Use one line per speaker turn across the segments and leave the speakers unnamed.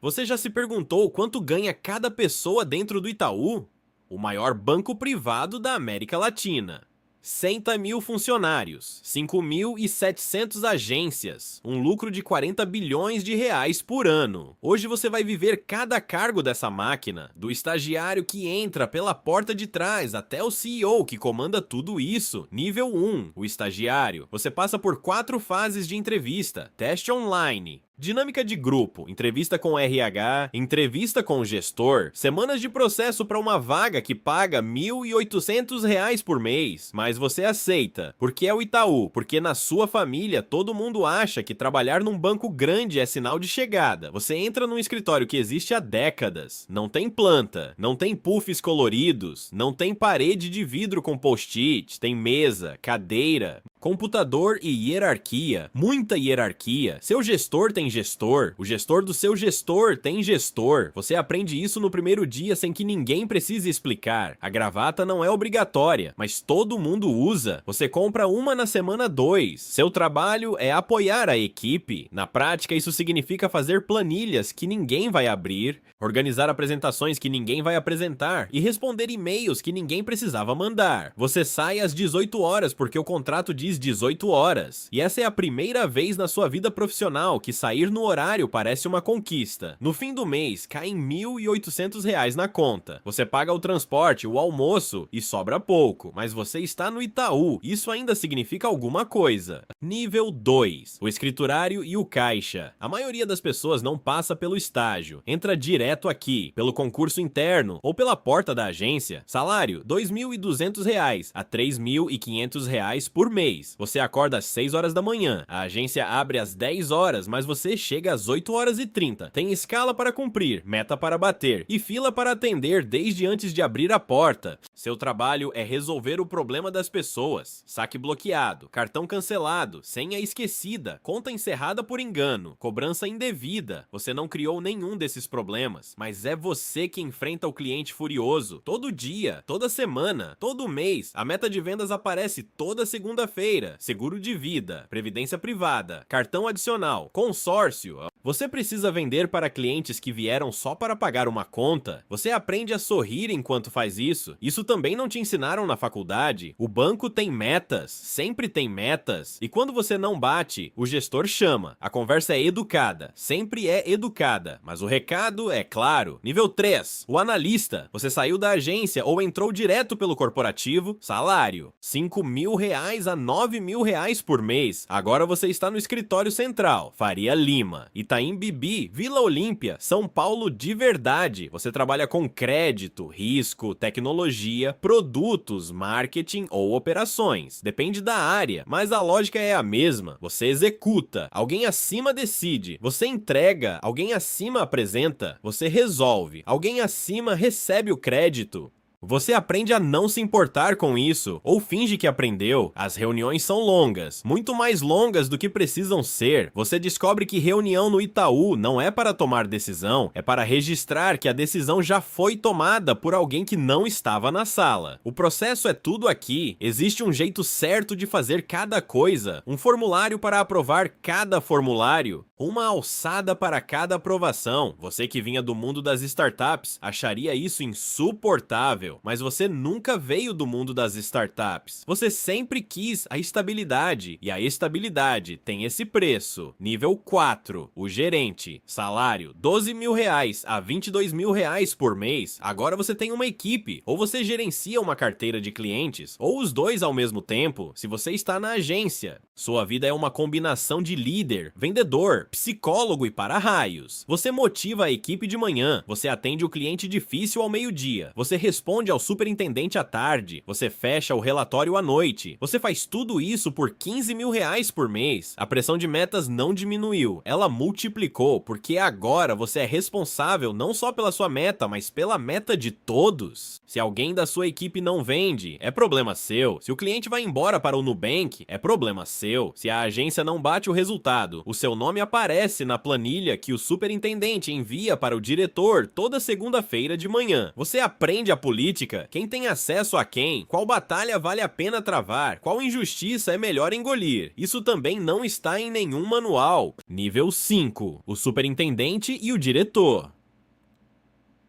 Você já se perguntou quanto ganha cada pessoa dentro do Itaú? O maior banco privado da América Latina. 100 mil funcionários, 5.700 agências, um lucro de 40 bilhões de reais por ano. Hoje você vai viver cada cargo dessa máquina, do estagiário que entra pela porta de trás até o CEO que comanda tudo isso. Nível 1, o estagiário. Você passa por 4 fases de entrevista, teste online, dinâmica de grupo, entrevista com RH, entrevista com o gestor, semanas de processo para uma vaga que paga R$ 1.800 por mês, mas você aceita, porque é o Itaú, porque na sua família todo mundo acha que trabalhar num banco grande é sinal de chegada. Você entra num escritório que existe há décadas, não tem planta, não tem puffs coloridos, não tem parede de vidro com post-it, tem mesa, cadeira, computador e hierarquia, muita hierarquia. Seu gestor tem gestor, o gestor do seu gestor tem gestor. Você aprende isso no primeiro dia sem que ninguém precise explicar. A gravata não é obrigatória, mas todo mundo usa. Você compra uma na semana 2. Seu trabalho é apoiar a equipe. Na prática, isso significa fazer planilhas que ninguém vai abrir, organizar apresentações que ninguém vai apresentar e responder e-mails que ninguém precisava mandar. Você sai às 18 horas porque o contrato diz 18 horas. E essa é a primeira vez na sua vida profissional que sair no horário parece uma conquista. No fim do mês, caem R$ 1.800 na conta. Você paga o transporte, o almoço e sobra pouco. Mas você está no Itaú. Isso ainda significa alguma coisa. Nível 2. O escriturário e o caixa. A maioria das pessoas não passa pelo estágio. Entra direto aqui, pelo concurso interno ou pela porta da agência. Salário, R$ 2.200 a R$ 3.500 por mês. Você acorda às 6 horas da manhã, a agência abre às 10 horas, mas você chega às 8 horas e 30. Tem escala para cumprir, meta para bater e fila para atender desde antes de abrir a porta. Seu trabalho é resolver o problema das pessoas. Saque bloqueado, cartão cancelado, senha esquecida, conta encerrada por engano, cobrança indevida. Você não criou nenhum desses problemas, mas é você que enfrenta o cliente furioso. Todo dia, toda semana, todo mês, a meta de vendas aparece toda segunda-feira. Seguro de vida, previdência privada, cartão adicional, consórcio. Você precisa vender para clientes que vieram só para pagar uma conta? Você aprende a sorrir enquanto faz isso? Isso também não te ensinaram na faculdade? O banco tem metas, sempre tem metas. E quando você não bate, o gestor chama. A conversa é educada, sempre é educada, mas o recado é claro. Nível 3, o analista. Você saiu da agência ou entrou direto pelo corporativo? Salário, R$ 5.000 a R$ 9.000 por mês. Agora você está no escritório central, Faria Lima, Itaim Bibi, Vila Olímpia, São Paulo de verdade. Você trabalha com crédito, risco, tecnologia, produtos, marketing ou operações. Depende da área, mas a lógica é a mesma. Você executa, alguém acima decide. Você entrega, alguém acima apresenta. Você resolve, alguém acima recebe o crédito. Você aprende a não se importar com isso, ou finge que aprendeu. As reuniões são longas, muito mais longas do que precisam ser. Você descobre que reunião no Itaú não é para tomar decisão, é para registrar que a decisão já foi tomada por alguém que não estava na sala. O processo é tudo aqui. Existe um jeito certo de fazer cada coisa, um formulário para aprovar cada formulário, uma alçada para cada aprovação. Você que vinha do mundo das startups acharia isso insuportável. Mas você nunca veio do mundo das startups. Você sempre quis a estabilidade, e a estabilidade tem esse preço. Nível 4, o gerente. Salário, R$ 12.000 a R$ 22.000 por mês. Agora você tem uma equipe, ou você gerencia uma carteira de clientes, ou os dois ao mesmo tempo, se você está na agência. Sua vida é uma combinação de líder, vendedor, psicólogo e para-raios. Você motiva a equipe de manhã, você atende o cliente difícil ao meio-dia, você responde ao superintendente à tarde, você fecha o relatório à noite. Você faz tudo isso por R$ 15.000 por mês. A pressão de metas não diminuiu, ela multiplicou, porque agora você é responsável não só pela sua meta, mas pela meta de todos. Se alguém da sua equipe não vende, é problema seu. Se o cliente vai embora para o Nubank, é problema seu. Se a agência não bate o resultado, o seu nome aparece aparece na planilha que o superintendente envia para o diretor toda segunda-feira de manhã. Você aprende a política, quem tem acesso a quem, qual batalha vale a pena travar, qual injustiça é melhor engolir. Isso também não está em nenhum manual. Nível 5. O superintendente e o diretor.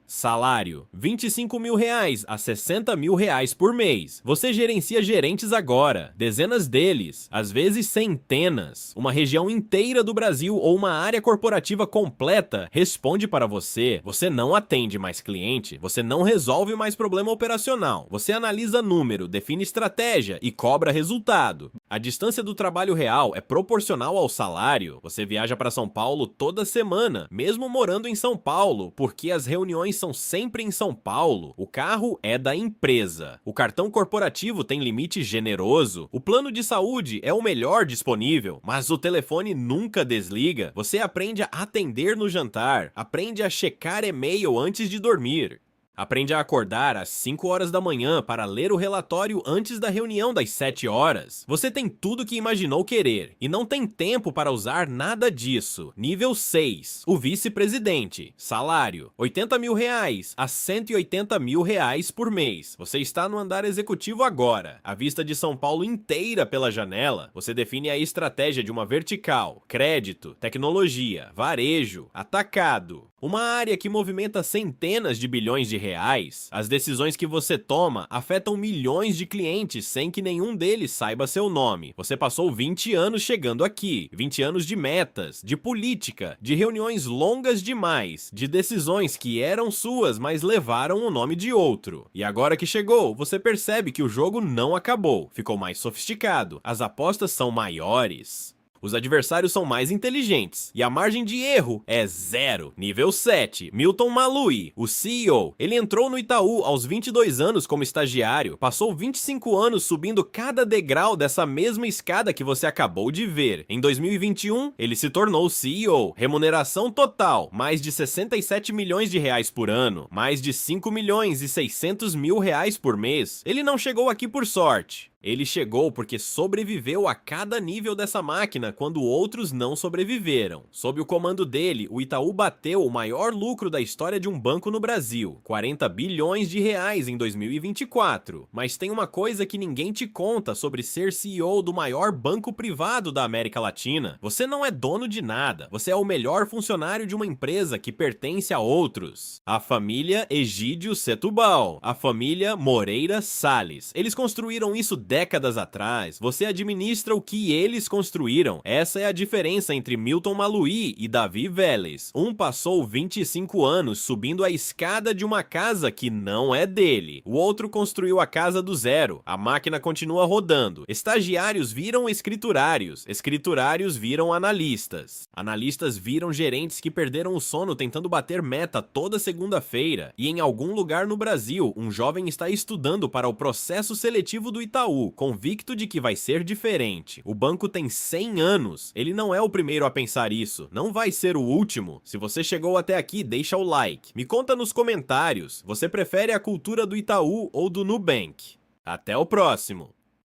Salário: R$ 25.000 a R$ 60.000 por mês. Você gerencia gerentes agora, dezenas deles, às vezes centenas. Uma região inteira do Brasil ou uma área corporativa completa responde para você. Você não atende mais cliente, você não resolve mais problema operacional. Você analisa número, define estratégia e cobra resultado. A distância do trabalho real é proporcional ao salário. Você viaja para São Paulo toda semana, mesmo morando em São Paulo, porque as reuniões são sempre em São Paulo. O carro é da empresa. O cartão corporativo tem limite generoso. O plano de saúde é o melhor disponível, mas o telefone nunca desliga. Você aprende a atender no jantar, aprende a checar e-mail antes de dormir. Aprende a acordar às 5 horas da manhã para ler o relatório antes da reunião das 7 horas. Você tem tudo que imaginou querer e não tem tempo para usar nada disso. Nível 6. O vice-presidente. Salário: R$ 80.000 a R$ 180.000 por mês. Você está no andar executivo agora. A vista de São Paulo inteira pela janela. Você define a estratégia de uma vertical, crédito, tecnologia, varejo, atacado. Uma área que movimenta centenas de bilhões de reais. As decisões que você toma afetam milhões de clientes sem que nenhum deles saiba seu nome. Você passou 20 anos chegando aqui, 20 anos de metas, de política, de reuniões longas demais, de decisões que eram suas, mas levaram o nome de outro. E agora que chegou, você percebe que o jogo não acabou, ficou mais sofisticado, as apostas são maiores. Os adversários são mais inteligentes e a margem de erro é zero. Nível 7. Milton Malui, o CEO. Ele entrou no Itaú aos 22 anos como estagiário, passou 25 anos subindo cada degrau dessa mesma escada que você acabou de ver. Em 2021, ele se tornou CEO. Remuneração total: mais de 67 milhões de reais por ano, mais de 5 milhões e 600 mil reais por mês. Ele não chegou aqui por sorte. Ele chegou porque sobreviveu a cada nível dessa máquina quando outros não sobreviveram. Sob o comando dele, o Itaú bateu o maior lucro da história de um banco no Brasil, 40 bilhões de reais em 2024. Mas tem uma coisa que ninguém te conta sobre ser CEO do maior banco privado da América Latina. Você não é dono de nada, você é o melhor funcionário de uma empresa que pertence a outros. A família Egídio Setúbal, a família Moreira Salles. Eles construíram isso décadas atrás. Você administra o que eles construíram. Essa é a diferença entre Milton Malui e Davi Vélez. Um passou 25 anos subindo a escada de uma casa que não é dele. O outro construiu a casa do zero. A máquina continua rodando. Estagiários viram escriturários. Escriturários viram analistas. Analistas viram gerentes que perderam o sono tentando bater meta toda segunda-feira. E em algum lugar no Brasil, um jovem está estudando para o processo seletivo do Itaú, convicto de que vai ser diferente. O banco tem 100 anos. Ele não é o primeiro a pensar isso. Não vai ser o último. Se você chegou até aqui, deixa o like. Me conta nos comentários. Você prefere a cultura do Itaú ou do Nubank? Até o próximo!